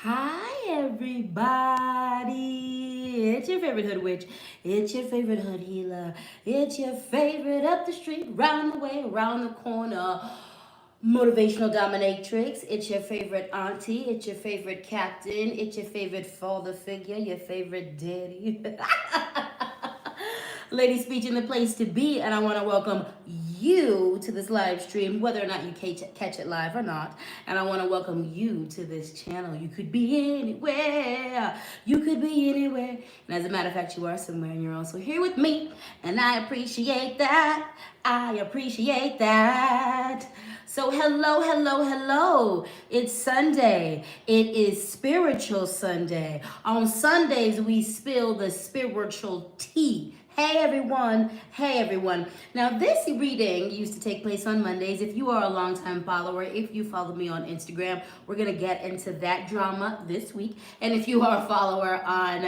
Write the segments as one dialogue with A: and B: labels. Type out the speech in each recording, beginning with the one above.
A: Hi, everybody. It's your favorite hood witch. It's your favorite hood healer. It's your favorite up the street, round the way, around the corner. Motivational dominatrix. It's your favorite auntie. It's your favorite captain. It's your favorite father figure. Your favorite daddy. LadySpeech in the place to be, and I want to welcome you to this live stream, whether or not you catch it live or not. And I want to welcome you to this channel. You could be anywhere. You could be anywhere. And as a matter of fact, you are somewhere, and you're also here with me. And I appreciate that. I appreciate that. So hello, hello, hello. It's Sunday. It is Spiritual Sunday. On Sundays, we spill the spiritual tea. Hey everyone, hey everyone. Now this reading used to take place on Mondays. If you are a longtime follower, if you follow me on Instagram, we're gonna get into that drama this week. And if you are a follower on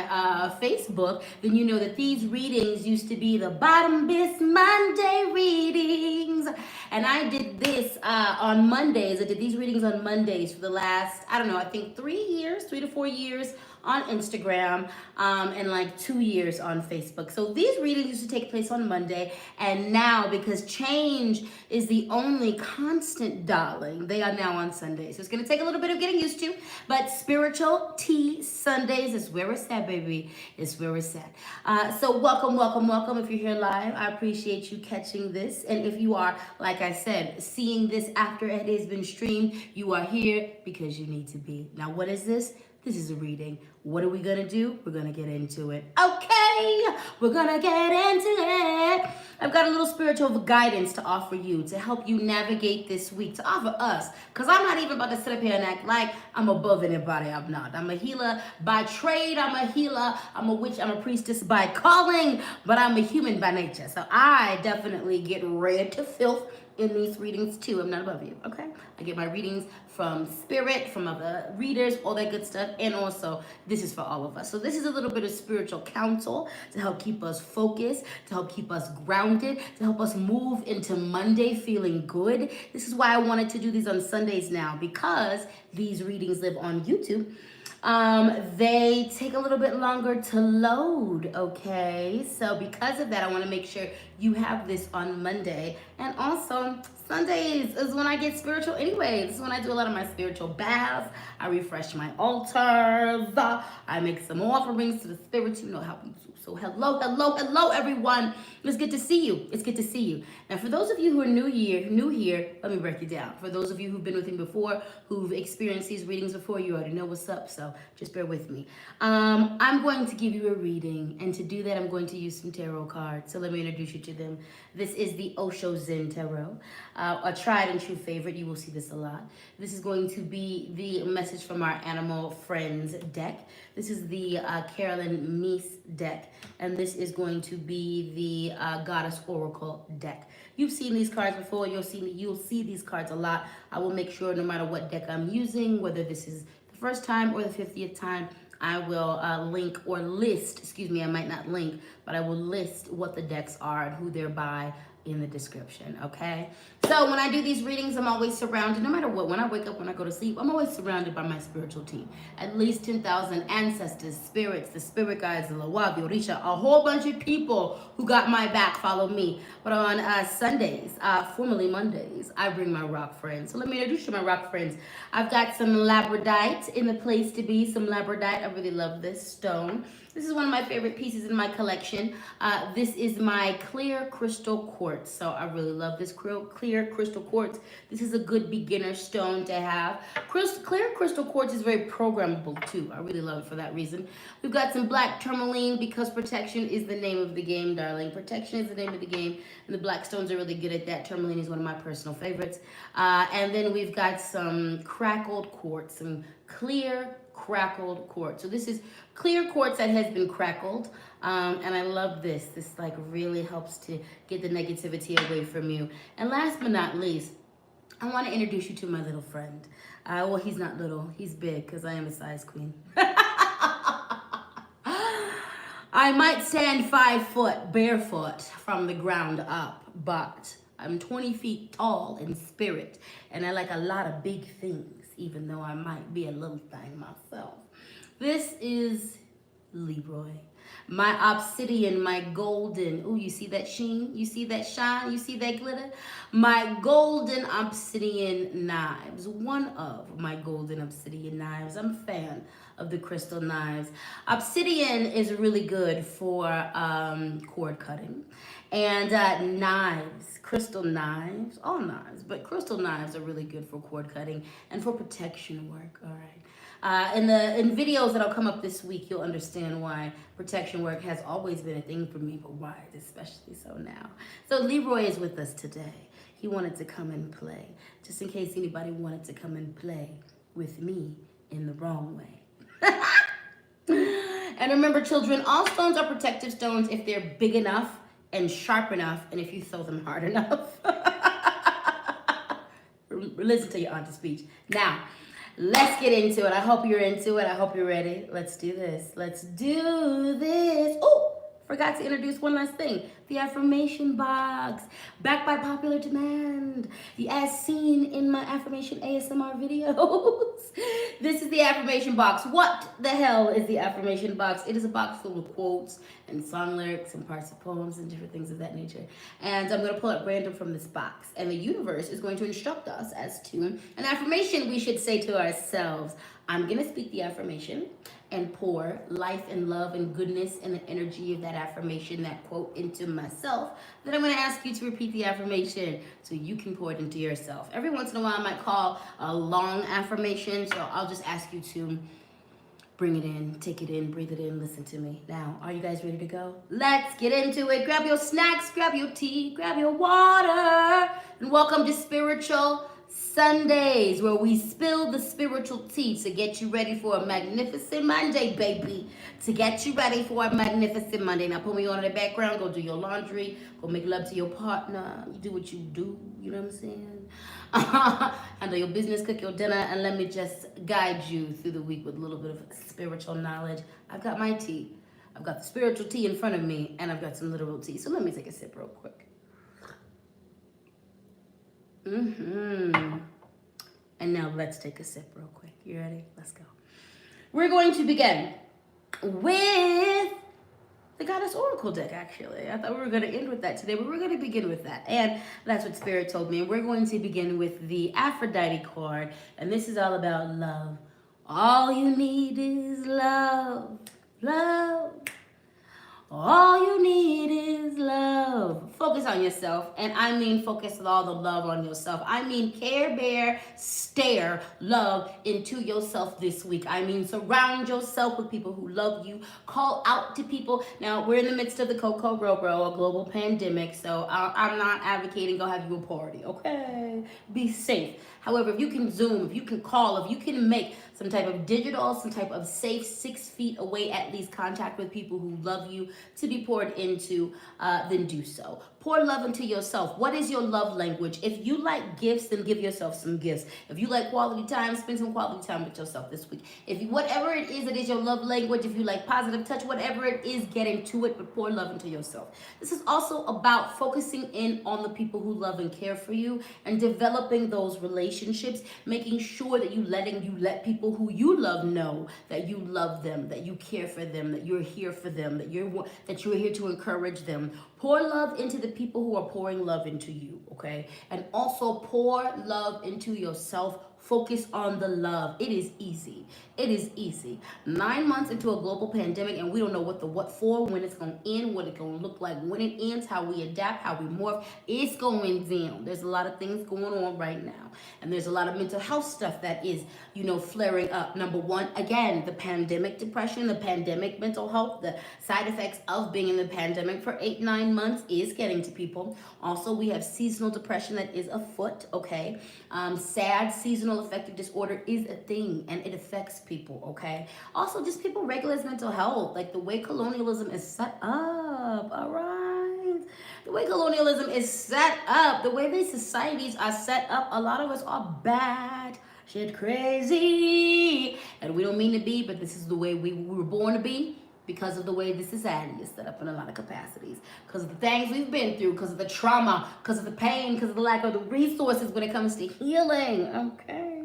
A: Facebook, then you know that these readings used to be the Bottom Bis Monday readings. And I did this on Mondays. I did these readings on Mondays for the last, I don't know, I think 3 to 4 years on Instagram, and like 2 years on Facebook. So these readings used to take place on Monday, and now because change is the only constant, darling, they are now on Sundays. So it's gonna take a little bit of getting used to, but Spiritual Tea Sundays is where it's at, baby. It's where it's at. So welcome, welcome, welcome. If you're here live, I appreciate you catching this. And if you are, like I said, seeing this after it has been streamed, you are here because you need to be. Now, what is this? This is a reading. What are we gonna do? We're gonna get into it. Okay, we're gonna get into it. I've got a little spiritual guidance to offer you, to help you navigate this week, to offer us. Because I'm not even about to sit up here and act like I'm above anybody. I'm not. I'm a healer by trade. I'm a healer. I'm a witch. I'm a priestess by calling. But I'm a human by nature. So I definitely get read to filth in these readings too. I'm not above you, okay? I get my readings from spirit, from other readers, all that good stuff, and also this is for all of us. So this is a little bit of spiritual counsel to help keep us focused, to help keep us grounded, to help us move into Monday feeling good. This is why I wanted to do these on Sundays now, because these readings live on YouTube. They take a little bit longer to load, okay? So because of that, I want to make sure you have this on Monday. And also, Sundays is when I get spiritual anyway. This is when I do a lot of my spiritual baths. I refresh my altars. I make some offerings to the spirits. You know how we do. So hello, hello, hello, everyone. It's good to see you. It's good to see you. Now, for those of you who are new here, let me break it down. For those of you who've been with me before, who've experienced these readings before, you already know what's up. So just bear with me. I'm going to give you a reading, and to do that, I'm going to use some tarot cards. So let me introduce you to them. This is the Osho Zen Tarot, a tried and true favorite. You will see this a lot. This is going to be the message from our animal friends deck. This is the Carolyn Meese deck, and this is going to be the Goddess Oracle deck. You've seen these cards before. You'll see these cards a lot. I will make sure no matter what deck I'm using, whether this is the first time or the 50th time, I will link or list, excuse me, I might not link, but I will list what the decks are and who they're by in the description, okay? So when I do these readings, I'm always surrounded, no matter what, when I wake up, when I go to sleep, I'm always surrounded by my spiritual team. At least 10,000 ancestors, spirits, the spirit guides, the Lawa, the Orisha, a whole bunch of people who got my back follow me. But on Sundays, formerly Mondays, I bring my rock friends. So let me introduce you to my rock friends. I've got some labradite in the place to be, some labradite. I really love this stone. This is one of my favorite pieces in my collection. This is my clear crystal quartz. So I really love this clear crystal quartz. This is a good beginner stone to have. Clear crystal quartz is very programmable too. I really love it for that reason. We've got some black tourmaline because protection is the name of the game, darling. Protection is the name of the game, and the black stones are really good at that. Tourmaline is one of my personal favorites. And then we've got some crackled quartz, some clear crackled quartz. So this is clear quartz that has been crackled, and I love this. This like really helps to get the negativity away from you. And last but not least, I want to introduce you to my little friend. Well, he's not little, he's big, because I am a size queen. I might stand 5 foot barefoot from the ground up, but I'm 20 feet tall in spirit, and I like a lot of big things. even though I might be a little thing myself. This is Leroy. My obsidian, my golden. Oh, you see that sheen? You see that shine? You see that glitter? My golden obsidian knives. One of my golden obsidian knives. I'm a fan of the crystal knives. Obsidian is really good for cord cutting. And knives, crystal knives, all knives, but crystal knives are really good for cord cutting and for protection work, all right? In videos that'll come up this week, you'll understand why protection work has always been a thing for me, but why it's especially so now. So Leroy is with us today. He wanted to come and play, just in case anybody wanted to come and play with me in the wrong way. And remember, children, all stones are protective stones if they're big enough and sharp enough, and if you throw them hard enough. Listen to your LadySpeech. Now, let's get into it. I hope you're into it. I hope you're ready. Let's do this. Let's do this. Oh, forgot to introduce one last thing. The affirmation box, backed by popular demand, as seen in my affirmation ASMR videos. This is the affirmation box. What the hell is the affirmation box? It is a box full of quotes and song lyrics and parts of poems and different things of that nature. And I'm going to pull up random from this box. And the universe is going to instruct us as to an affirmation we should say to ourselves. I'm going to speak the affirmation and pour life and love and goodness and the energy of that affirmation, that quote, into myself. Then I'm going to ask you to repeat the affirmation so you can pour it into yourself. Every once in a while, I might call a long affirmation, so I'll just ask you to bring it in, take it in, breathe it in, listen to me. Now, are you guys ready to go? Let's get into it. Grab your snacks, grab your tea, grab your water, and welcome to Spiritual Sundays, where we spill the spiritual tea to get you ready for a magnificent Monday, baby. To get you ready for a magnificent Monday. Now put me on in the background, go do your laundry, go make love to your partner. You do what you do, you know what I'm saying? Handle your business, cook your dinner, and let me just guide you through the week with a little bit of spiritual knowledge. I've got my tea. I've got the spiritual tea in front of me, and I've got some literal tea. So let me take a sip real quick. And now let's take a sip real quick. You ready? Let's go. We're going to begin with the Goddess Oracle deck, actually. I thought we were going to end with that today, but we're going to begin with that. And that's what Spirit told me. And we're going to begin with the Aphrodite card. And this is all about love. All you need is love. Love. All you need is love. Focus on yourself. And I mean focus with all the love on yourself. I mean Care Bear stare love into yourself this week. I mean surround yourself with people who love you. Call out to people. Now, we're in the midst of the Coco Robro, a global pandemic. So I'm not advocating go have you a party, okay? Be safe. However, if you can Zoom, if you can call, if you can make some type of digital, some type of safe 6 feet away at least contact with people who love you to be poured into, then do so. Pour love into yourself. What is your love language? If you like gifts, then give yourself some gifts. If you like quality time, spend some quality time with yourself this week. If you, whatever it is your love language, if you like positive touch, whatever it is, get into it, but pour love into yourself. This is also about focusing in on the people who love and care for you and developing those relationships, making sure that you let people who you love know that you love them, that you care for them, that you're here for them, that you're here to encourage them. Pour love into the people who are pouring love into you, okay? And also pour love into yourself. Focus on the love. It is easy. It is easy. 9 months into a global pandemic, and we don't know what for, when it's going to end, what it's going to look like when it ends, how we adapt, how we morph. It's going down. There's a lot of things going on right now. And there's a lot of mental health stuff that is, flaring up. Number one, again, the pandemic depression, the pandemic mental health, the side effects of being in the pandemic for 8-9 months is getting to people. Also, we have seasonal depression that is afoot, okay? Sad seasonal affective disorder is a thing, and it affects people, okay? Also, just people regular mental health, like the way colonialism is set up, all right? The way colonialism is set up, the way these societies are set up, a lot of us are bad, shit crazy, and we don't mean to be, but this is the way we were born to be, because of the way the society is set up in a lot of capacities, because of the things we've been through, because of the trauma, because of the pain, because of the lack of the resources when it comes to healing, okay?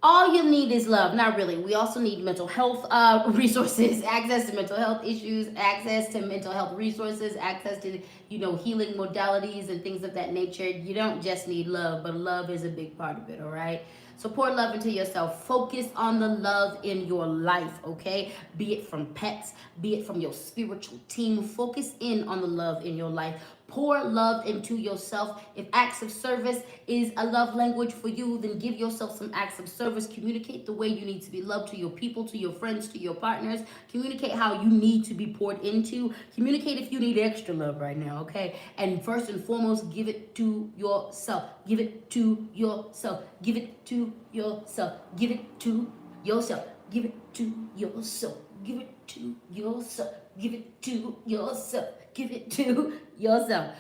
A: all you need is love. Not really. We also need mental health resources, access to mental health issues, access to mental health resources, access to, healing modalities and things of that nature. You don't just need love, but love is a big part of it, all right? So pour love into yourself. Focus on the love in your life, okay? Be it from pets, be it from your spiritual team. Focus in on the love in your life. Pour love into yourself. If acts of service is a love language for you, then give yourself some acts of service. Communicate the way you need to be loved to your people, to your friends, to your partners. Communicate how you need to be poured into. Communicate if you need extra love right now, okay? And first and foremost, give it to yourself. Give it to yourself. Give it to yourself. Give it to yourself. Give it to yourself. Give it to yourself. Give it to yourself. Give it to yourself.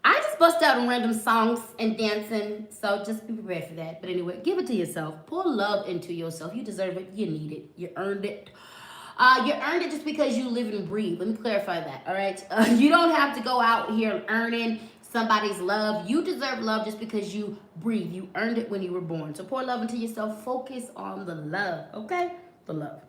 A: I just bust out in random songs and dancing, so just be prepared for that. But anyway, give it to yourself. Pour love into yourself. You deserve it. You need it. You earned it. You earned it just because you live and breathe. Let me clarify that, all right? You don't have to go out here earning somebody's love. You deserve love just because you breathe. You earned it when you were born. So pour love into yourself. Focus on the love, okay? The love.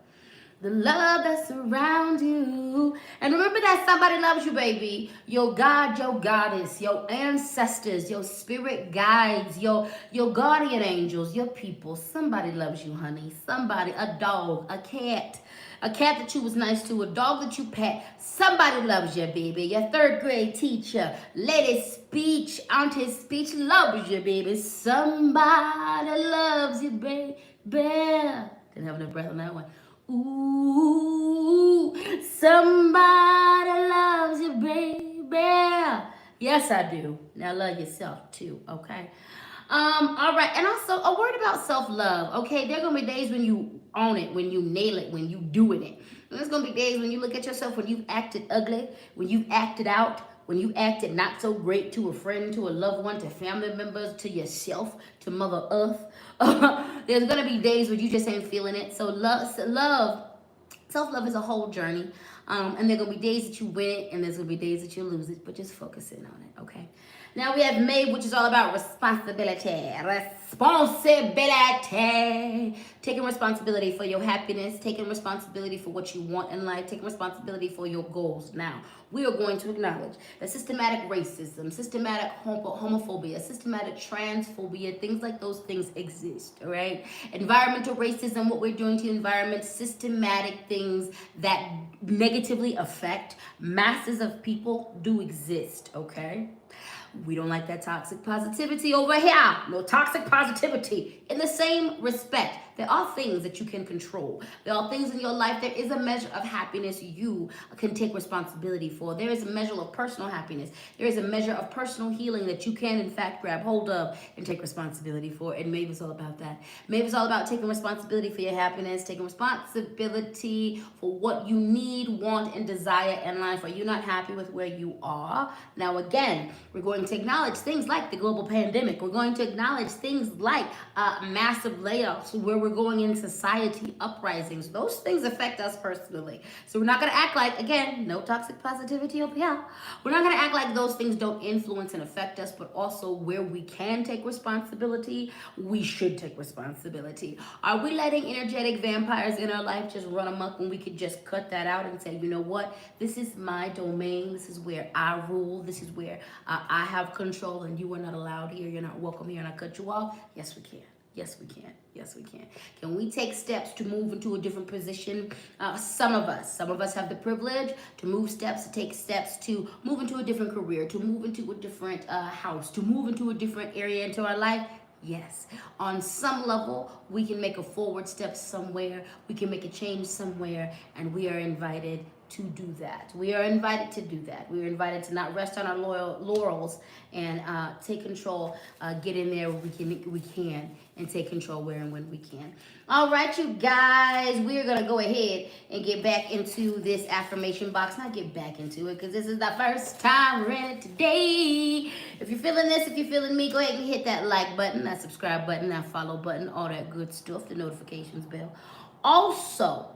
A: The love that surrounds you. And remember that somebody loves you, baby. Your God, your goddess, your ancestors, your spirit guides, your guardian angels, your people. Somebody loves you, honey. Somebody, a dog, a cat that you was nice to, a dog that you pet. Somebody loves you, baby. Your third grade teacher, LadySpeech, Auntie Speech loves you, baby. Somebody loves you, baby. Didn't have enough breath on that one. Ooh, somebody loves you, baby. Yes, I do. Now love yourself too, okay? All right, and also a word about self-love, okay? There are gonna be days when you own it, when you nail it, when you doing it. And there's gonna be days when you look at yourself, when you've acted ugly, when you've acted out, when you acted not so great to a friend, to a loved one, to family members, to yourself, to Mother Earth. There's gonna be days where you just ain't feeling it. So self-love is a whole journey. And there are gonna be days that you win it, and there's gonna be days that you lose it. But just focus in on it, okay? Now we have May, which is all about responsibility. Taking responsibility for your happiness, taking responsibility for what you want in life, taking responsibility for your goals. Now, we are going to acknowledge that systematic racism, systematic homophobia, systematic transphobia, things like those things exist, all right? Environmental racism, what we're doing to the environment, systematic things that negatively affect masses of people do exist, okay? We don't like that toxic positivity over here. No toxic positivity. In the same respect, there are things that you can control. There are things in your life. There is a measure of happiness you can take responsibility for. There is a measure of personal happiness. There is a measure of personal healing that you can, in fact, grab hold of and take responsibility for. And maybe it's all about that. Maybe it's all about taking responsibility for your happiness, taking responsibility for what you need, want, and desire in life. Are you not happy with where you are? Now, again, we're going to acknowledge things like the global pandemic. We're going to acknowledge things like massive layoffs, where we're going in society uprisings. Those things affect us personally. So we're not going to act like, again, no toxic positivity over here. We're not going to act like those things don't influence and affect us, but also where we can take responsibility, we should take responsibility. Are we letting energetic vampires in our life just run amok when we could just cut that out and say, you know what, this is my domain, this is where I rule, this is where I have control, and you are not allowed here, you're not welcome here, and I cut you off? Yes, we can. Yes, we can. Yes, we can. Can we take steps to move into a different position? Some of us have the privilege to move steps, to take steps to move into a different career, to move into a different house, to move into a different area into our life. Yes, on some level, we can make a forward step somewhere, we can make a change somewhere, and we are invited to do that. We are invited to do that. We are invited to not rest on our laurels and take control, get in there where we can, and take control where and when we can. All right, you guys, we're going to go ahead and get back into this affirmation box. Not get back into it, because this is the first time we're in it today. If you're feeling this, if you're feeling me, go ahead and hit that like button, that subscribe button, that follow button, all that good stuff, the notifications bell. Also,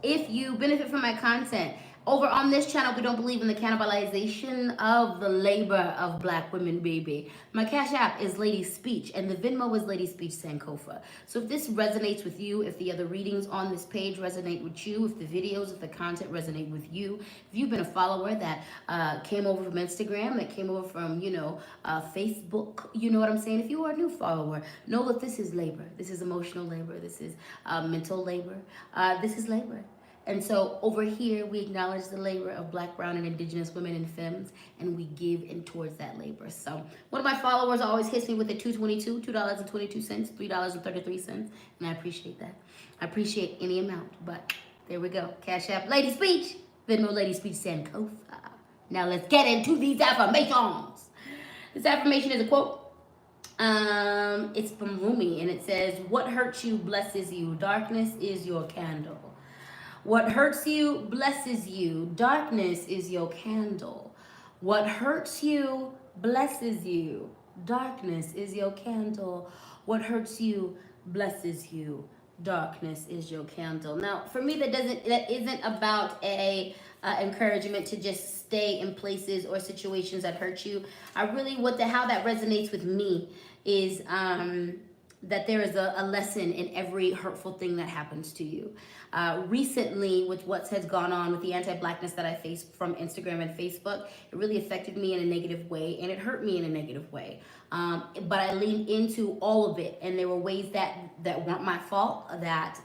A: if you benefit from my content, Over on this channel, we don't believe in the cannibalization of the labor of black women, baby. My Cash App is LadySpeech, and the Venmo is LadySpeech Sankofa. So if this resonates with you, if the other readings on this page resonate with you, if the videos, if the content resonate with you, if you've been a follower that came over from Instagram, that came over from, Facebook, you know what I'm saying? If you are a new follower, know that this is labor. This is emotional labor. This is mental labor. This is labor. And so over here, we acknowledge the labor of Black, brown, and indigenous women and femmes, and we give in towards that labor. So one of my followers always hits me with the $2.22, $2.22, $3.33, and I appreciate that. I appreciate any amount, but there we go. Cash App, LadySpeech, Venmo, LadySpeech, Sankofa. Now let's get into these affirmations. This affirmation is a quote. It's from Rumi, and it says, "What hurts you blesses you. Darkness is your candle." What hurts you blesses you. Darkness is your candle. What hurts you blesses you. Darkness is your candle. What hurts you blesses you. Darkness is your candle. Now, for me, that isn't about a encouragement to just stay in places or situations that hurt you. How that resonates with me is that there is a lesson in every hurtful thing that happens to you. Recently, with what has gone on with the anti-blackness that I faced from Instagram and Facebook, it really affected me in a negative way, and it hurt me in a negative way. But I leaned into all of it, and there were ways that weren't my fault, that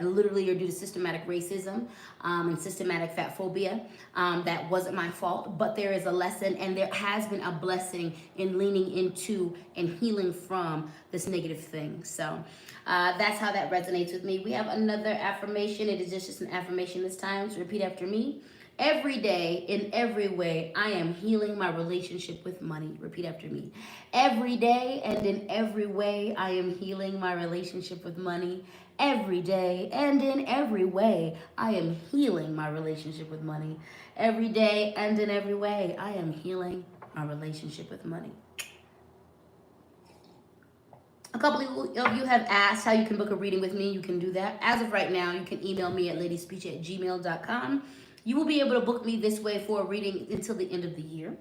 A: literally are due to systematic racism and systematic fat phobia. That wasn't my fault, but there is a lesson, and there has been a blessing in leaning into and healing from this negative thing. So that's how that resonates with me. We have another affirmation. It is just an affirmation this time, so repeat after me. Every day, in every way, I am healing my relationship with money. Repeat after me. Every day and in every way, I am healing my relationship with money. Every day and in every way, I am healing my relationship with money. Every day and in every way, I am healing my relationship with money. A couple of you have asked how you can book a reading with me. You can do that. As of right now, you can email me at ladyspeech@gmail.com. You will be able to book me this way for a reading until the end of the year.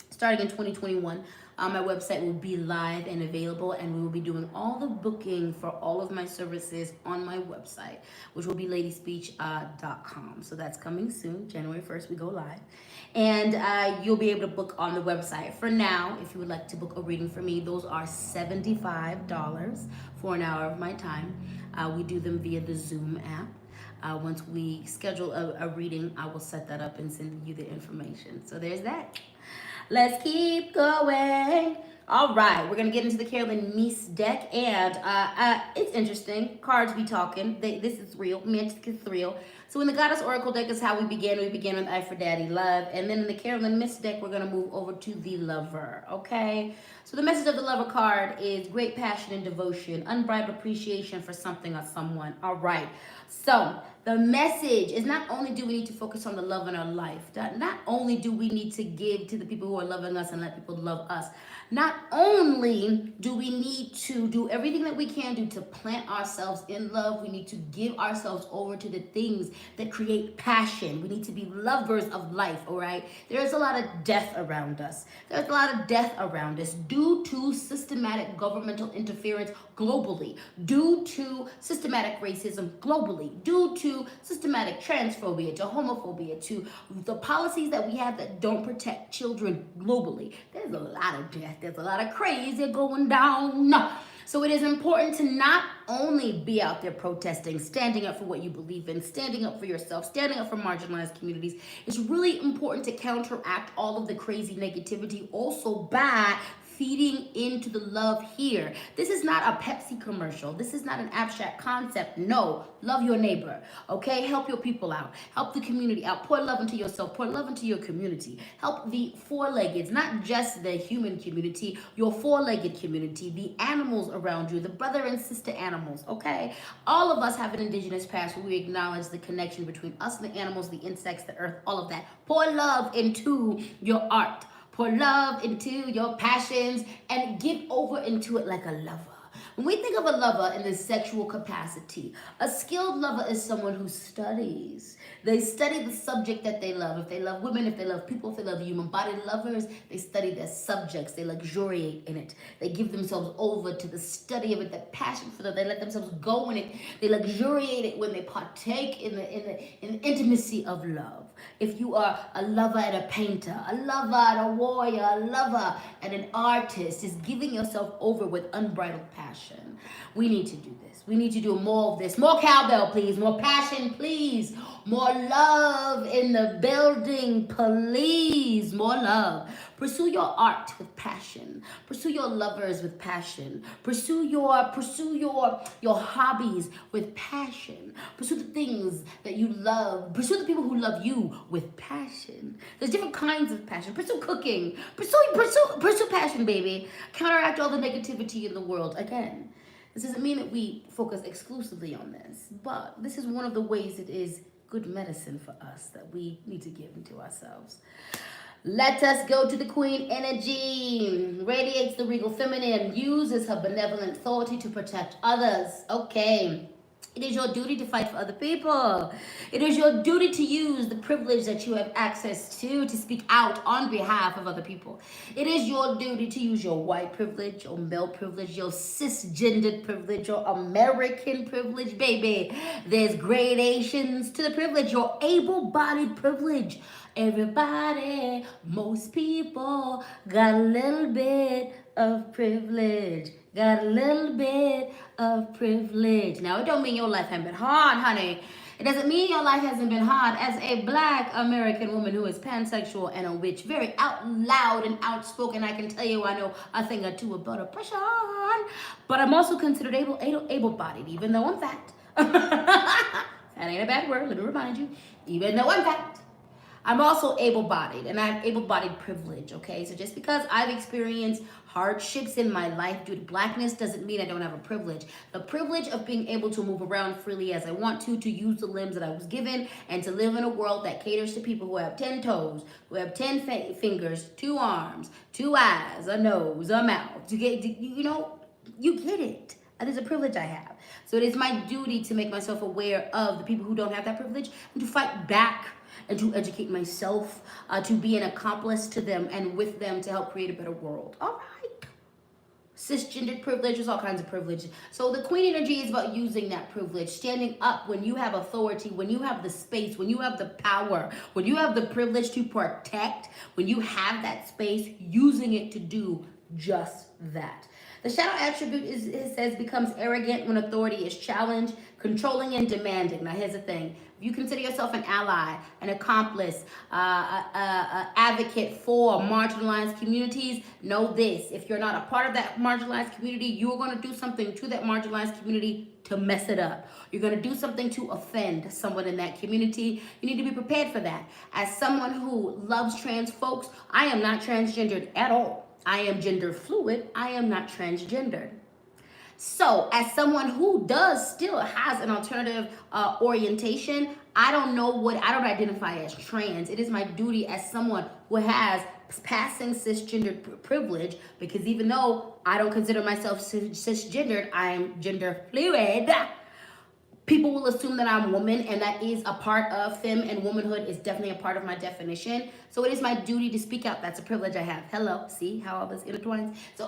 A: Starting in 2021, my website will be live and available, and we will be doing all the booking for all of my services on my website, which will be ladyspeech.com. So that's coming soon. January 1st, we go live. And you'll be able to book on the website. For now, if you would like to book a reading for me, those are $75 for an hour of my time. We do them via the Zoom app. Once we schedule a reading, I will set that up and send you the information. So there's that. Let's keep going. All right, we're going to get into the Carolyn Meese deck, and it's interesting. Cards be talking. This is real. Magic is real. So in the Goddess Oracle deck is how we begin. We begin with I for Daddy, Love. And then in the Carolyn Meese deck, we're going to move over to the Lover, okay? So the message of the Lover card is great passion and devotion, unbridled appreciation for something or someone. All right. So the message is not only do we need to focus on the love in our life, not only do we need to give to the people who are loving us and let people love us, not only do we need to do everything that we can do to plant ourselves in love, we need to give ourselves over to the things that create passion. We need to be lovers of life, all right? There's a lot of death around us. There's a lot of death around us due to systematic governmental interference globally, due to systematic racism globally, due to systematic transphobia, to homophobia, to the policies that we have that don't protect children globally. There's a lot of death. There's a lot of crazy going down. So it is important to not only be out there protesting, standing up for what you believe in, standing up for yourself, standing up for marginalized communities. It's really important to counteract all of the crazy negativity also by feeding into the love here. This is not a Pepsi commercial. This is not an abstract concept. No, love your neighbor, okay? Help your people out. Help the community out. Pour love into yourself. Pour love into your community. Help the four-leggeds, not just the human community, your four-legged community, the animals around you, the brother and sister animals, okay? All of us have an indigenous past where we acknowledge the connection between us and the animals, the insects, the earth, all of that. Pour love into your art. Pour love into your passions and give over into it like a lover. When we think of a lover in the sexual capacity, a skilled lover is someone who studies. They study the subject that they love. If they love women, if they love people, if they love human-bodied lovers, they study their subjects. They luxuriate in it. They give themselves over to the study of it, the passion for it. They let themselves go in it. They luxuriate it when they partake in the intimacy of love. If you are a lover and a painter, a lover and a warrior, a lover and an artist, is giving yourself over with unbridled passion. We need to do this. We need to do more of this. More cowbell, please. More passion, please. More love in the building, please. More love. Pursue your art with passion. Pursue your lovers with passion. Pursue your hobbies with passion. Pursue the things that you love. Pursue the people who love you with passion. There's different kinds of passion. Pursue cooking. Pursue passion, baby. Counteract all the negativity in the world. Again, this doesn't mean that we focus exclusively on this, but this is one of the ways it is good medicine for us that we need to give into ourselves. Let us go to the Queen energy. Radiates the regal feminine, uses her benevolent authority to protect others. Okay. It is your duty to fight for other people. It is your duty to use the privilege that you have access to speak out on behalf of other people. It is your duty to use your white privilege, your male privilege, your cisgendered privilege, your American privilege, baby. There's gradations to the privilege, your able-bodied privilege. Everybody, most people got a little bit of privilege. Got a little bit of privilege. Now, it don't mean your life hasn't been hard, honey. It doesn't mean your life hasn't been hard. As a Black American woman who is pansexual and a witch, very out loud and outspoken, I can tell you I know a thing or two about oppression. But I'm also considered able-bodied, even though I'm fat. That ain't a bad word, let me remind you. Even though I'm fat, I'm also able-bodied, and I have able-bodied privilege, okay? So just because I've experienced hardships in my life due to Blackness doesn't mean I don't have a privilege. The privilege of being able to move around freely as I want to use the limbs that I was given, and to live in a world that caters to people who have 10 toes, who have 10 fingers, 2 arms, 2 eyes, a nose, a mouth. You get it. That is a privilege I have. So it is my duty to make myself aware of the people who don't have that privilege and to fight back and to educate myself, to be an accomplice to them and with them to help create a better world. All right. Cisgendered privilege, there's all kinds of privilege. So the Queen energy is about using that privilege, standing up when you have authority, when you have the space, when you have the power, when you have the privilege to protect, when you have that space, using it to do just that. The shadow attribute it says becomes arrogant when authority is challenged, controlling and demanding. Now here's the thing. If you consider yourself an ally, an accomplice, advocate for marginalized communities, know this. If you're not a part of that marginalized community, you're going to do something to that marginalized community to mess it up. You're going to do something to offend someone in that community. You need to be prepared for that. As someone who loves trans folks, I am not transgendered at all. I am gender fluid. I am not transgendered. So as someone who still has an alternative orientation, I don't identify as trans. It is my duty as someone who has passing cisgendered privilege, because even though I don't consider myself cisgendered, I'm gender fluid. People will assume that I'm a woman, and that is a part of femme, and womanhood is definitely a part of my definition. So it is my duty to speak out. That's a privilege I have. Hello, see how all this intertwines? So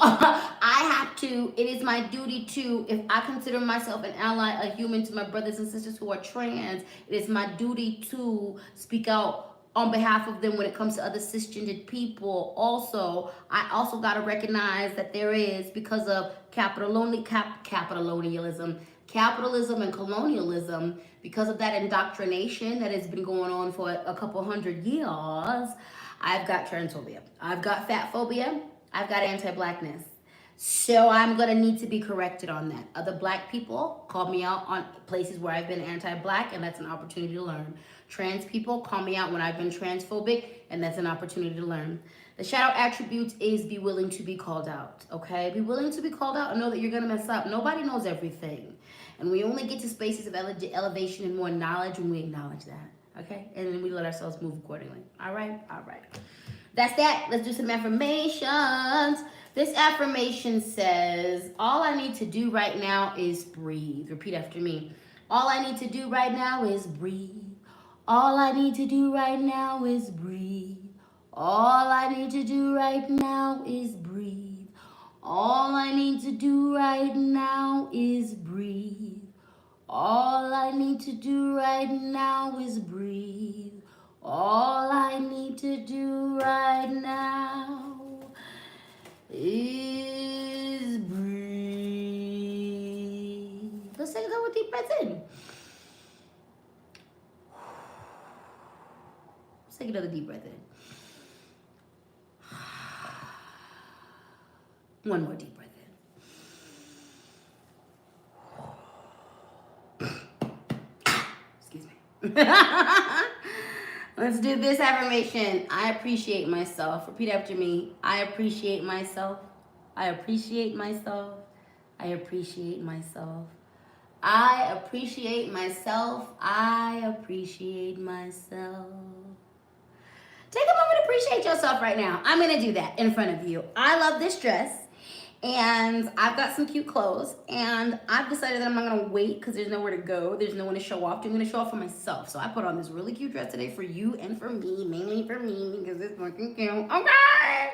A: it is my duty to, if I consider myself an ally, a human to my brothers and sisters who are trans, it is my duty to speak out on behalf of them when it comes to other cisgendered people. Also, I also got to recognize that there is, because of capitalism and colonialism, because of that indoctrination that has been going on for a couple hundred years, I've got transphobia, I've got fat phobia, I've got anti-Blackness. So I'm going to need to be corrected on that. Other Black people call me out on places where I've been anti-Black, and that's an opportunity to learn. Trans people call me out when I've been transphobic, and that's an opportunity to learn. The shadow attribute is be willing to be called out, okay? Be willing to be called out and know that you're going to mess up. Nobody knows everything. And we only get to spaces of elevation and more knowledge when we acknowledge that, okay? And then we let ourselves move accordingly. All right? All right. That's that. Let's do some affirmations. This affirmation says, all I need to do right now is breathe. Repeat after me. All I need to do right now is breathe. All I need to do right now is breathe. All I need to do right now is breathe. All I need to do right now is breathe. All I need to do right now is breathe. All I need to do right now is breathe. Let's take a couple deep breaths in. Let's take another deep breath in. One more deep breath in. Excuse me. Let's do this affirmation. I appreciate myself. Repeat after me. I appreciate myself. I appreciate myself. I appreciate myself. I appreciate myself. I appreciate myself. Take a moment to appreciate yourself right now. I'm going to do that in front of you. I love this dress. And I've got some cute clothes, and I've decided that I'm not gonna wait because there's nowhere to go. There's no one to show off to. I'm gonna show off for myself. So I put on this really cute dress today for you and for me, mainly for me because it's fucking cute. Okay.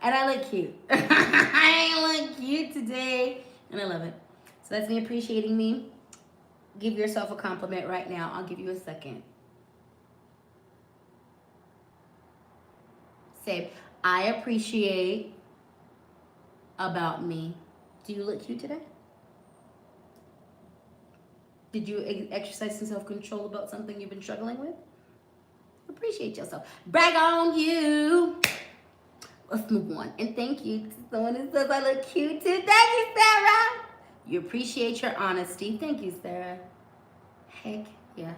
A: And I look cute. I look cute today, and I love it. So that's me appreciating me. Give yourself a compliment right now. I'll give you a second. Say, I appreciate about me. Do you look cute today? Did you exercise some self-control about something you've been struggling with? Appreciate yourself. Brag on you. Let's move on. And thank you to someone who says I look cute too. Thank you, Sarah. You appreciate your honesty. Thank you, Sarah. Heck yeah.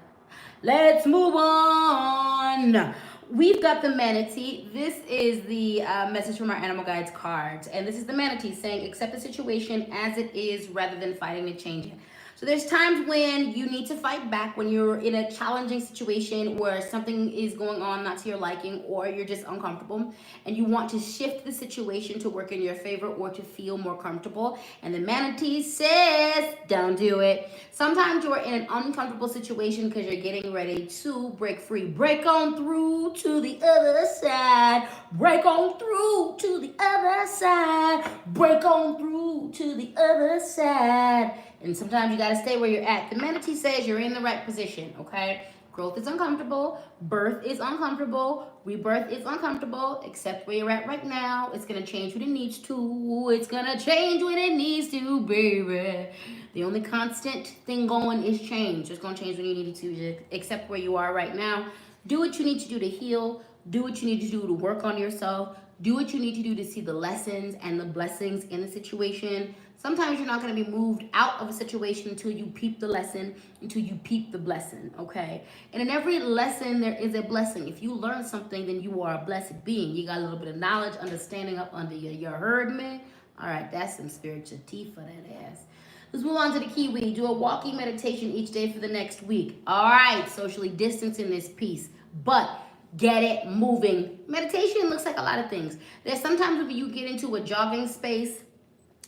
A: Let's move on. We've got the manatee. This is the message from our animal guides cards. And this is the manatee saying, accept the situation as it is rather than fighting to change it. So there's times when you need to fight back, when you're in a challenging situation where something is going on not to your liking, or you're just uncomfortable and you want to shift the situation to work in your favor or to feel more comfortable. And the manatee says, don't do it. Sometimes you're in an uncomfortable situation because you're getting ready to break free. Break on through to the other side. Break on through to the other side. Break on through to the other side. And sometimes you got to stay where you're at. The manatee says you're in the right position, okay? Growth is uncomfortable. Birth is uncomfortable. Rebirth is uncomfortable. Accept where you're at right now. It's going to change when it needs to. It's going to change when it needs to, baby. The only constant thing going is change. It's going to change when you need it to. Just accept where you are right now. Do what you need to do to heal. Do what you need to do to work on yourself. Do what you need to do to see the lessons and the blessings in the situation. Sometimes you're not going to be moved out of a situation until you peep the lesson, until you peep the blessing, okay? And in every lesson, there is a blessing. If you learn something, then you are a blessed being. You got a little bit of knowledge, understanding up under you. You heard me? All right, that's some spiritual tea for that ass. Let's move on to the Kiwi. Do a walking meditation each day for the next week. All right, socially distancing this piece, but get it moving. Meditation looks like a lot of things. There's sometimes when you get into a jogging space,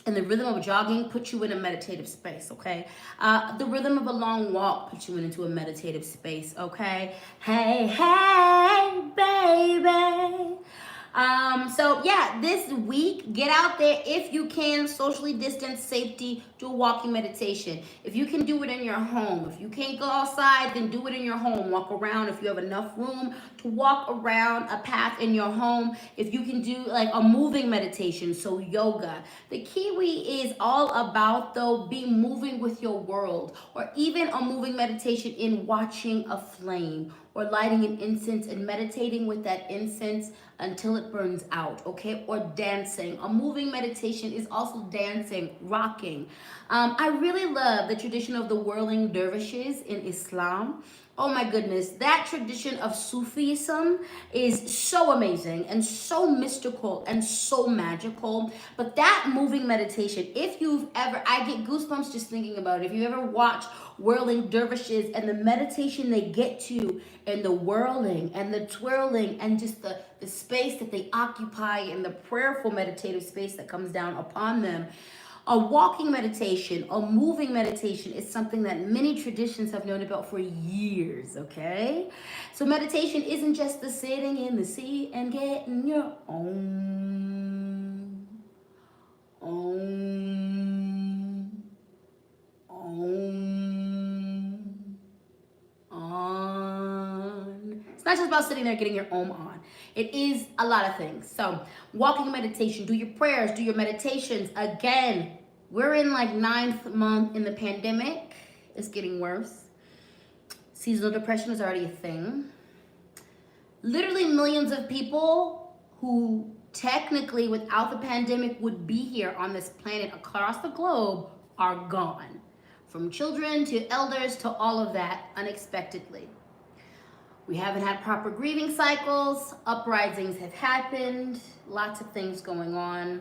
A: and the rhythm of jogging puts you in a meditative space, okay? The rhythm of a long walk puts you into a meditative space, okay? Hey, hey, baby. So yeah, this week, get out there if you can, socially distance, safety, do a walking meditation. If you can do it in your home. If you can't go outside, then do it in your home. Walk around if you have enough room to walk around a path in your home. If you can do like a moving meditation, so yoga. The Kiwi is all about, though, be moving with your world, or even a moving meditation in watching a flame or lighting an incense and meditating with that incense until it burns out, okay? Or dancing. A moving meditation is also dancing, rocking. I really love the tradition of the whirling dervishes in Islam. Oh my goodness, that tradition of Sufism is so amazing and so mystical and so magical. But that moving meditation, if you've ever, I get goosebumps just thinking about it. If you ever watch whirling dervishes and the meditation they get to, and the whirling and the twirling and just the space that they occupy and the prayerful meditative space that comes down upon them. A walking meditation, a moving meditation is something that many traditions have known about for years, okay? So meditation isn't just the sitting in the seat and getting your own on. It's not just about sitting there getting your on. It is a lot of things. So walking meditation, do your prayers, do your meditations. Again, we're in like 9th month in the pandemic. It's getting worse. Seasonal depression is already a thing. Literally millions of people who technically without the pandemic would be here on this planet across the globe are gone. From children to elders to all of that unexpectedly. We haven't had proper grieving cycles. Uprisings have happened. Lots of things going on.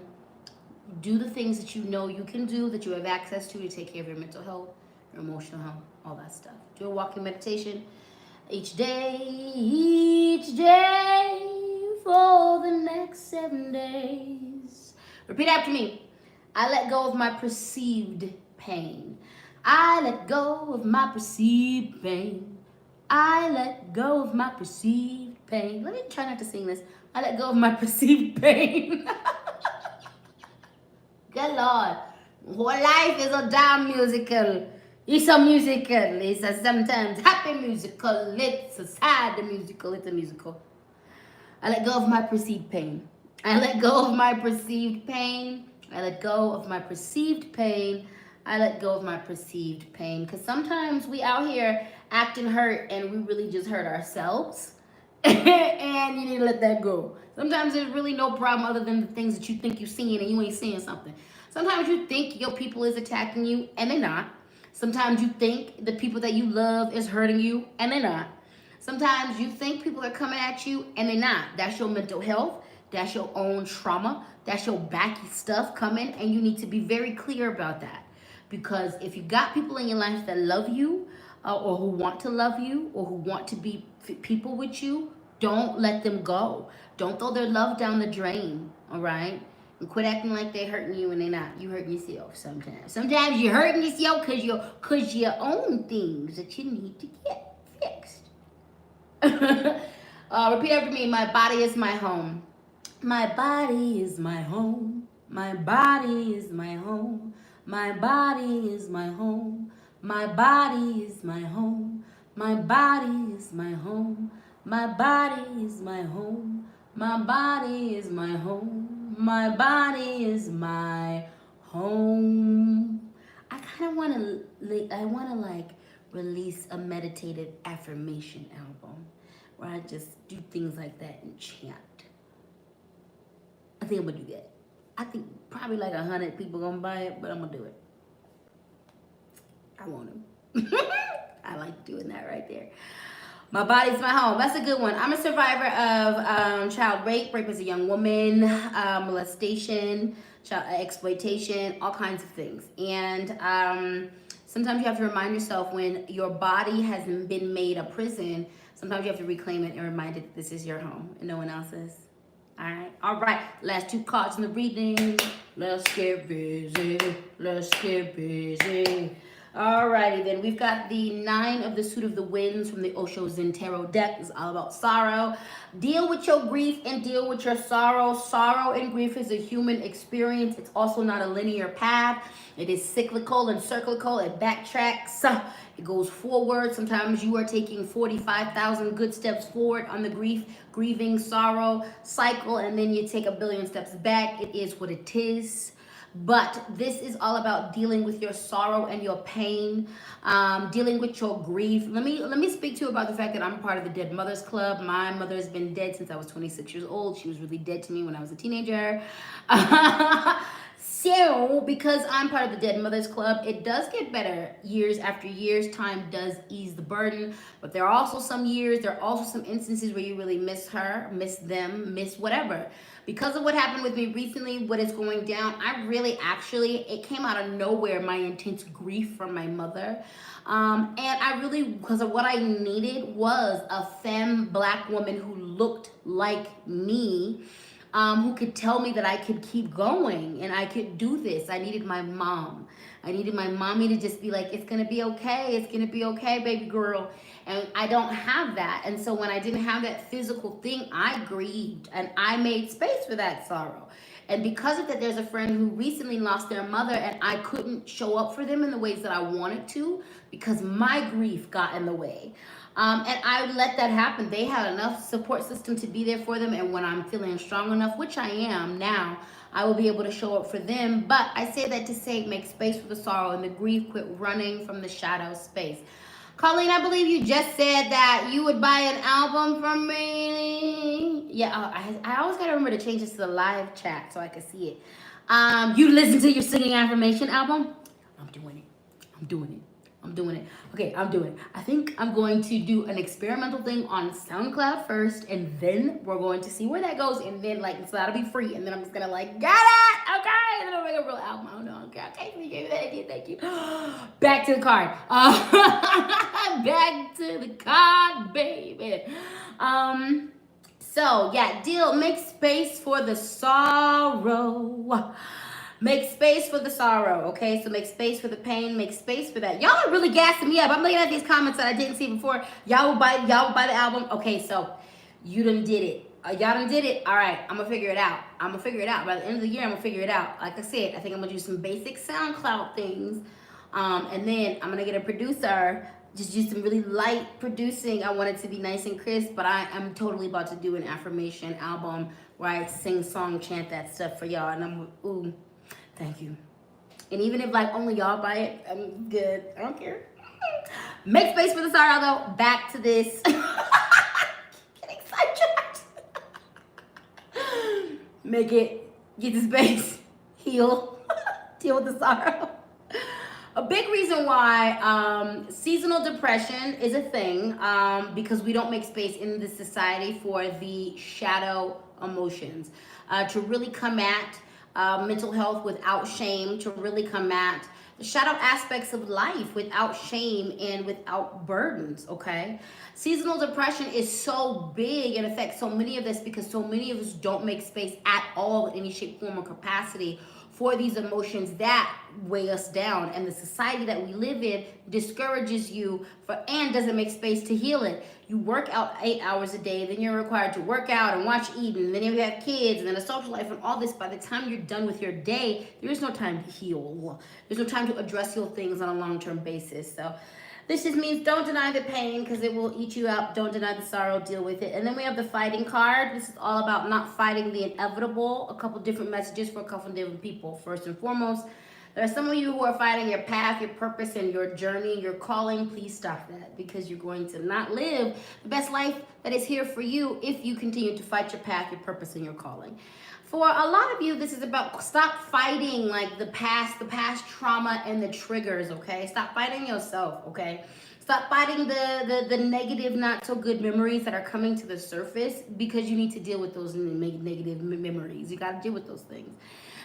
A: Do the things that you know you can do, that you have access to take care of your mental health, your emotional health, all that stuff. Do a walking meditation each day for the next 7 days. Repeat after me. I let go of my perceived pain. I let go of my perceived pain. I let go of my perceived pain. Let me try not to sing this. I let go of my perceived pain. Good Lord. Whole life is a damn musical. It's a musical. It's a sometimes happy musical. It's a sad musical. It's a musical. I let go of my perceived pain. I let go of my perceived pain. I let go of my perceived pain. I let go of my perceived pain. Because sometimes we out here acting hurt and we really just hurt ourselves. And you need to let that go. Sometimes there's really no problem other than the things that you think you're seeing and you ain't seeing something. Sometimes you think your people is attacking you and they're not. Sometimes you think the people that you love is hurting you and they're not. Sometimes you think people are coming at you and they're not. That's your mental health. That's your own trauma. That's your backy stuff coming, and you need to be very clear about that. Because if you got people in your life that love you or who want to love you or who want to be people with you, don't let them go. Don't throw their love down the drain, all right? And quit acting like they're hurting you and they're not. You hurting yourself sometimes. Sometimes you're hurting yourself because you own things that you need to get fixed. Repeat after me. My body is my home. My body is my home. My body is my home. My body is my home. My body is my home. My body is my home. My body is my home. My body is my home. My body is my home. I kind of want to like release a meditative affirmation album where I just do things like that and chant. I think I'm gonna do that. I think probably like 100 people gonna buy it, but I'm gonna do it. I want to. I like doing that right there. My body's my home. That's a good one. I'm a survivor of child rape. Rape as a young woman, molestation, child exploitation, all kinds of things. And sometimes you have to remind yourself when your body has been made a prison. Sometimes you have to reclaim it and remind it that this is your home and no one else's. All right. Last 2 cards in the reading. Let's get busy. Let's get busy. Alrighty then, we've got the 9 of the Suit of the Winds from the Osho Zen Tarot deck. It's all about sorrow. Deal with your grief and deal with your sorrow. Sorrow and grief is a human experience. It's also not a linear path. It is cyclical and circlical. It backtracks. It goes forward. Sometimes you are taking 45,000 good steps forward on the grieving, sorrow cycle, and then you take 1 billion steps back. It is what it is. But this is all about dealing with your sorrow and your pain, dealing with your grief. Let me speak to you about the fact that I'm part of the Dead Mothers Club. My mother has been dead since I was 26 years old. She was really dead to me when I was a teenager. So, because I'm part of the Dead Mothers Club, it does get better years after years. Time does ease the burden, but there are also some years, there are also some instances where you really miss her, miss them, miss whatever. Because of what happened with me recently, what is going down, I really actually, it came out of nowhere, my intense grief from my mother. And I really, because of what I needed was a femme black woman who looked like me, who could tell me that I could keep going and I could do this. I needed my mom. I needed my mommy to just be like, it's gonna be okay. It's gonna be okay, baby girl. And I don't have that. And so when I didn't have that physical thing, I grieved and I made space for that sorrow. And because of that, there's a friend who recently lost their mother and I couldn't show up for them in the ways that I wanted to because my grief got in the way. And I let that happen. They had enough support system to be there for them. And when I'm feeling strong enough, which I am now, I will be able to show up for them. But I say that to say, make space for the sorrow and the grief, quit running from the shadow space. Colleen, I believe you just said that you would buy an album from me. Yeah, I always got to remember to change this to the live chat so I can see it. You listen to your singing affirmation album? I'm doing it. I'm doing it. I'm doing it. Okay, I'm doing it. I think I'm going to do an experimental thing on SoundCloud first, and then we're going to see where that goes, and then so that'll be free, and then I'm just gonna got it, okay, and then I'll make a real album. I don't know. Okay, you gave me that idea. Thank you. Back to the card. Back to the card, baby. So yeah, deal. Make space for the sorrow. Make space for the sorrow, okay? So make space for the pain, make space for that. Y'all are really gassing me up. I'm looking at these comments that I didn't see before. Y'all will buy the album. Okay, so you done did it. Y'all done did it. All right, I'm gonna figure it out. By the end of the year, I'm gonna figure it out. Like I said, I think I'm gonna do some basic SoundCloud things. And then I'm gonna get a producer, just do some really light producing. I want it to be nice and crisp, but I'm totally about to do an affirmation album where I sing, song, chant that stuff for y'all. And ooh. Thank you. And even if only y'all buy it, I'm good. I don't care. Make space for the sorrow though. Back to this. Getting sidetracked. Make it. Get the space. Heal. Deal with the sorrow. A big reason why seasonal depression is a thing because we don't make space in the society for the shadow emotions to really come at mental health without shame, to really come at the shadow aspects of life without shame and without burdens, okay? Seasonal depression is so big and affects so many of us because so many of us don't make space at all in any shape, form, or capacity for these emotions that weigh us down. And the society that we live in discourages you and doesn't make space to heal it. You work out 8 hours a day, then you're required to work out and watch eating, and then you have kids and then a social life and all this. By the time you're done with your day, there is no time to heal. There's no time to address your things on a long-term basis. So this just means don't deny the pain because it will eat you up. Don't deny the sorrow, deal with it. And then we have the fighting card. This is all about not fighting the inevitable. A couple different messages for a couple different people. First and foremost, there are some of you who are fighting your path, your purpose, and your journey, your calling. Please stop that because you're going to not live the best life that is here for you if you continue to fight your path, your purpose, and your calling. For a lot of you, this is about stop fighting the past trauma and the triggers, okay? Stop fighting yourself, okay? Stop fighting the negative, not so good memories that are coming to the surface because you need to deal with those negative memories. You got to deal with those things.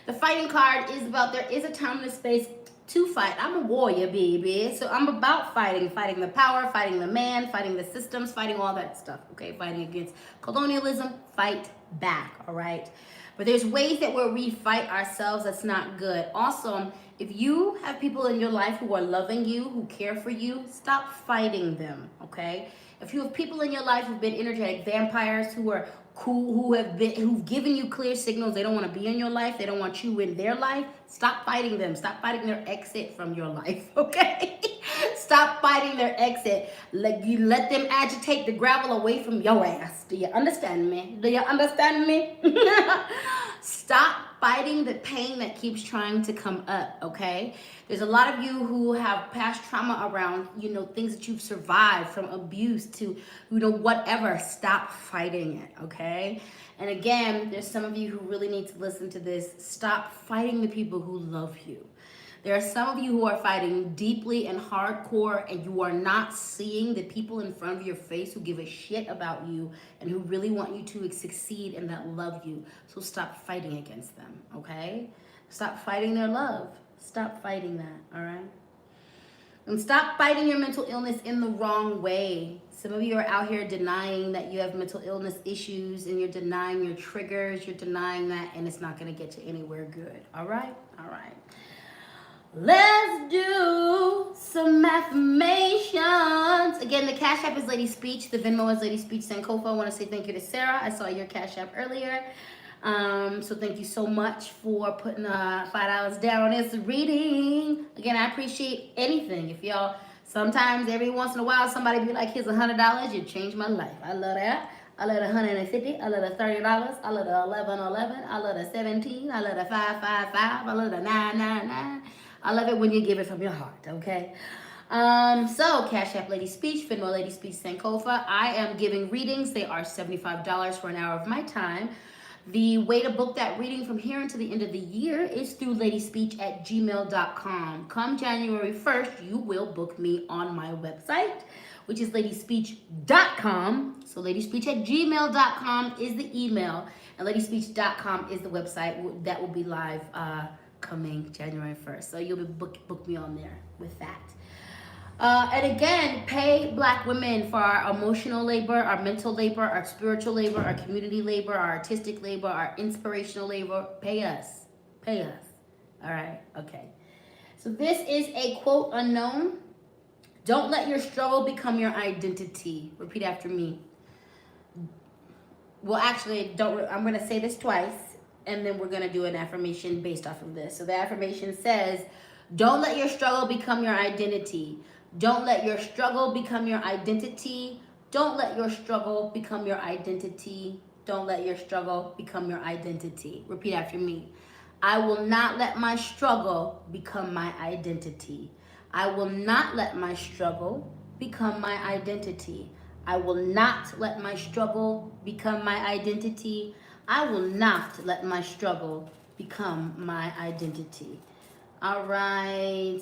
A: The fighting card is about there is a time and a space to fight. I'm a warrior, baby. So I'm about fighting the power, fighting the man, fighting the systems, fighting all that stuff, okay? Fighting against colonialism, fight back, all right? But there's ways that where we fight ourselves that's not good. Also, if you have people in your life who are loving you, who care for you, stop fighting them, okay? If you have people in your life who've been energetic vampires, who are cool, who've given you clear signals they don't want to be in your life, they don't want you in their life, stop fighting them. Stop fighting their exit from your life, okay? Stop fighting their exit. You let them agitate the gravel away from your ass. Do you understand me? Stop fighting the pain that keeps trying to come up, okay? There's a lot of you who have past trauma around, things that you've survived, from abuse to, whatever. Stop fighting it, okay? And again, there's some of you who really need to listen to this. Stop fighting the people who love you. There are some of you who are fighting deeply and hardcore, and you are not seeing the people in front of your face who give a shit about you and who really want you to succeed and that love you. So stop fighting against them, okay? Stop fighting their love. Stop fighting that, all right? And stop fighting your mental illness in the wrong way. Some of you are out here denying that you have mental illness issues, and you're denying your triggers. You're denying that, and it's not going to get you anywhere good, all right? All right. Let's do some affirmations. Again, the Cash App is LadySpeech. The Venmo is LadySpeech Sankofa. I want to say thank you to Sarah. I saw your Cash App earlier. So thank you so much for putting $5 down on this reading. Again, I appreciate anything. If y'all, sometimes every once in a while, somebody be like, here's $100. You changed my life. I love that. I love the $150. I love the $30. I love the $11. I love the $17. I love the $555. I love the $999. I love it when you give it from your heart, okay? So Cash App LadySpeech, Venmo LadySpeech Sankofa. I am giving readings. They are $75 for an hour of my time. The way to book that reading from here until the end of the year is through ladyspeech@gmail.com. Come January 1st, you will book me on my website, which is ladyspeech.com. So ladyspeech@gmail.com is the email, and ladyspeech.com is the website that will be live coming January 1st. So you'll be book me on there with that. And again, pay Black women for our emotional labor, our mental labor, our spiritual labor, our community labor, our artistic labor, our inspirational labor. Pay us. Pay us. All right? Okay. So this is a quote unknown. Don't let your struggle become your identity. Repeat after me. Well, actually, I'm going to say this twice, and then we're going to do an affirmation based off of this. So the affirmation says, don't let your struggle become your identity. Don't let your struggle become your identity. Don't let your struggle become your identity. Don't let your struggle become your identity. Repeat after me. I will not let my struggle become my identity. I will not let my struggle become my identity. I will not let my struggle become my identity. I will not let my struggle become my identity. All right.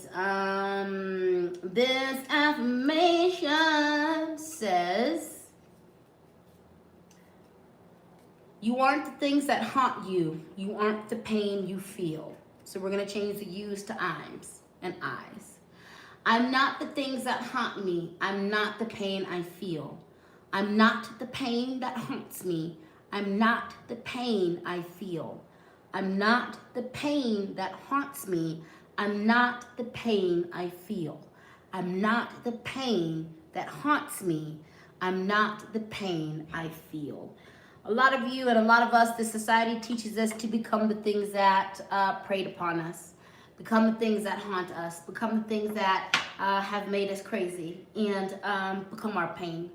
A: This affirmation says, you aren't the things that haunt you. You aren't the pain you feel. So we're going to change the yous to I's and I's. I'm not the things that haunt me. I'm not the pain I feel. I'm not the pain that haunts me. I'm not the pain I feel. I'm not the pain that haunts me. I'm not the pain I feel. I'm not the pain that haunts me. I'm not the pain I feel. A lot of you and a lot of us, this society teaches us to become the things that preyed upon us, become the things that haunt us, become the things that have made us crazy, and become our pain.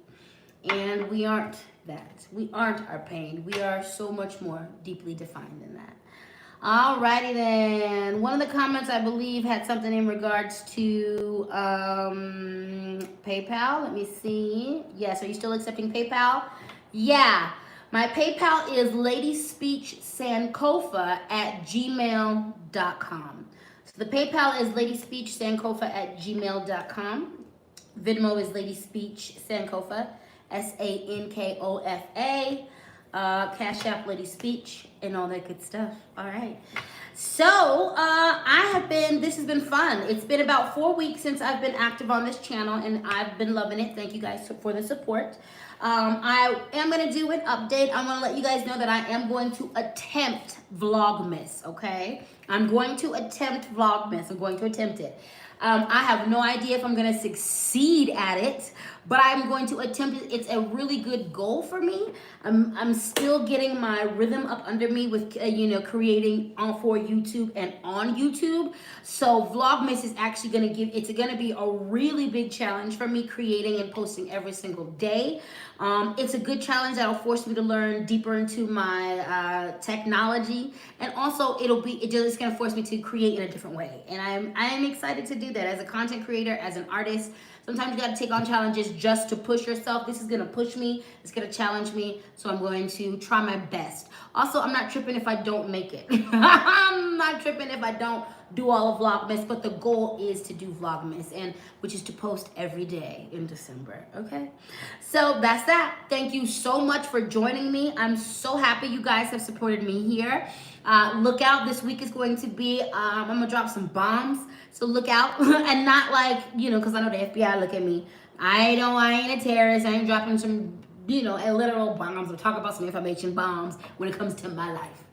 A: And we aren't that. We aren't our pain. We are so much more deeply defined than that. Alrighty then. One of the comments, I believe, had something in regards to PayPal. Let me see. Yes, are you still accepting PayPal? Yeah. My PayPal is ladyspeechsankofa@gmail.com. So the PayPal is ladyspeechsankofa@gmail.com. Venmo is ladyspeechsankofa, SANKOFA. Cash App, LadySpeech, and all that good stuff. All right. So this has been fun. It's been about 4 weeks since I've been active on this channel, and I've been loving it. Thank you guys for the support. I am going to do an update. I'm going to let you guys know that I am going to attempt Vlogmas, okay? I'm going to attempt Vlogmas. I'm going to attempt it. I have no idea if I'm going to succeed at it, but I'm going to attempt it. It's a really good goal for me. I'm still getting my rhythm up under me with creating on for YouTube and on YouTube. So Vlogmas is actually it's gonna be a really big challenge for me, creating and posting every single day. It's a good challenge that'll force me to learn deeper into my technology, and also it's gonna force me to create in a different way. And I'm excited to do that as a content creator, as an artist. Sometimes you gotta take on challenges just to push yourself. This is gonna push me. It's gonna challenge me. So I'm going to try my best. Also, I'm not tripping if I don't make it. I'm not tripping if I don't do all of Vlogmas, but the goal is to do Vlogmas, which is to post every day in December, okay? So that's that. Thank you so much for joining me. I'm so happy you guys have supported me here. Look out, this week is going to be, I'm gonna drop some bombs, so look out. And not like, because I know the FBI look at me. I ain't a terrorist. I ain't dropping some, literal bombs or talk about some information bombs when it comes to my life.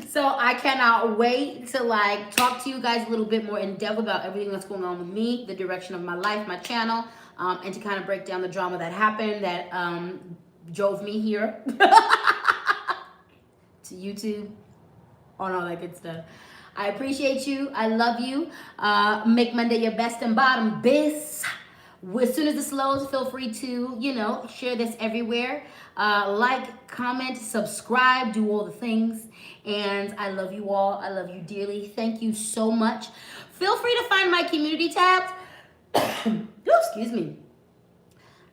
A: So I cannot wait to talk to you guys a little bit more in depth about everything that's going on with me, the direction of my life, my channel, and to kind of break down the drama that happened that drove me here to YouTube, on all that good stuff. I appreciate you. I love you. Make Monday your best and bottom best. As soon as this loads, feel free to, share this everywhere. Like, comment, subscribe, do all the things. And I love you all. I love you dearly. Thank you so much. Feel free to find my community tabs. Excuse me.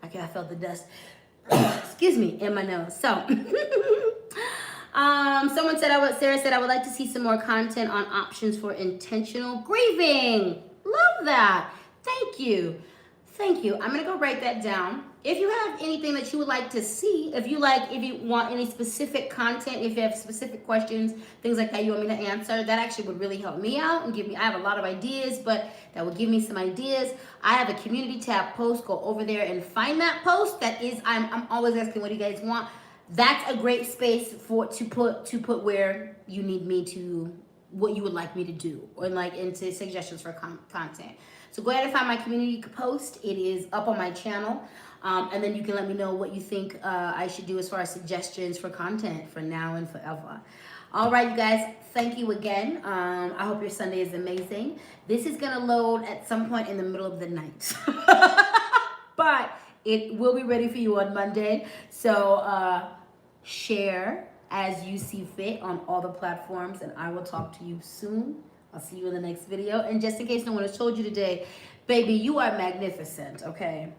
A: Okay, I felt the dust. Excuse me, in my nose. So, Sarah said, I would like to see some more content on options for intentional grieving. Love that. Thank you. Thank you. I'm going to go write that down. If you have anything that you would like to see, if you want any specific content, if you have specific questions, things like that you want me to answer, that actually would really help me out and I have a lot of ideas, but that would give me some ideas. I have a community tab post. Go over there and find that post. I'm always asking, what do you guys want? That's a great space to put where you need me to, what you would like me to do, or into suggestions for content. So go ahead and find my community post. It is up on my channel. And then you can let me know what you think I should do as far as suggestions for content for now and forever. All right, you guys, thank you again. I hope your Sunday is amazing. This is going to load at some point in the middle of the night. But it will be ready for you on Monday. So share as you see fit on all the platforms, and I will talk to you soon. I'll see you in the next video. And just in case no one has told you today, baby, you are magnificent, okay?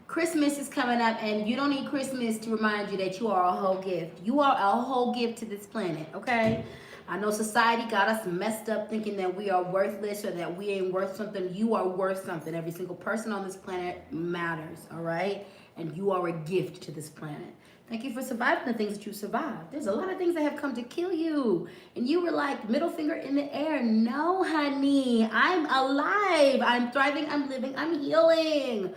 A: Christmas is coming up, and you don't need Christmas to remind you that you are a whole gift. You are a whole gift to this planet, okay? I know society got us messed up thinking that we are worthless or that we ain't worth something. You are worth something. Every single person on this planet matters, all right? And you are a gift to this planet. Thank you for surviving the things that you survived. There's a lot of things that have come to kill you. And you were like, middle finger in the air. No, honey, I'm alive. I'm thriving. I'm living. I'm healing.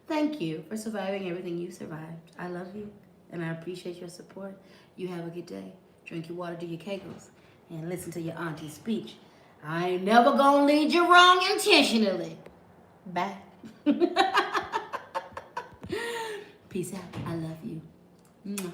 A: Thank you for surviving everything you survived. I love you, and I appreciate your support. You have a good day. Drink your water, do your kegels, and listen to your auntie's speech. I ain't never gonna lead you wrong intentionally. Bye. Peace out. I love you. Mwah.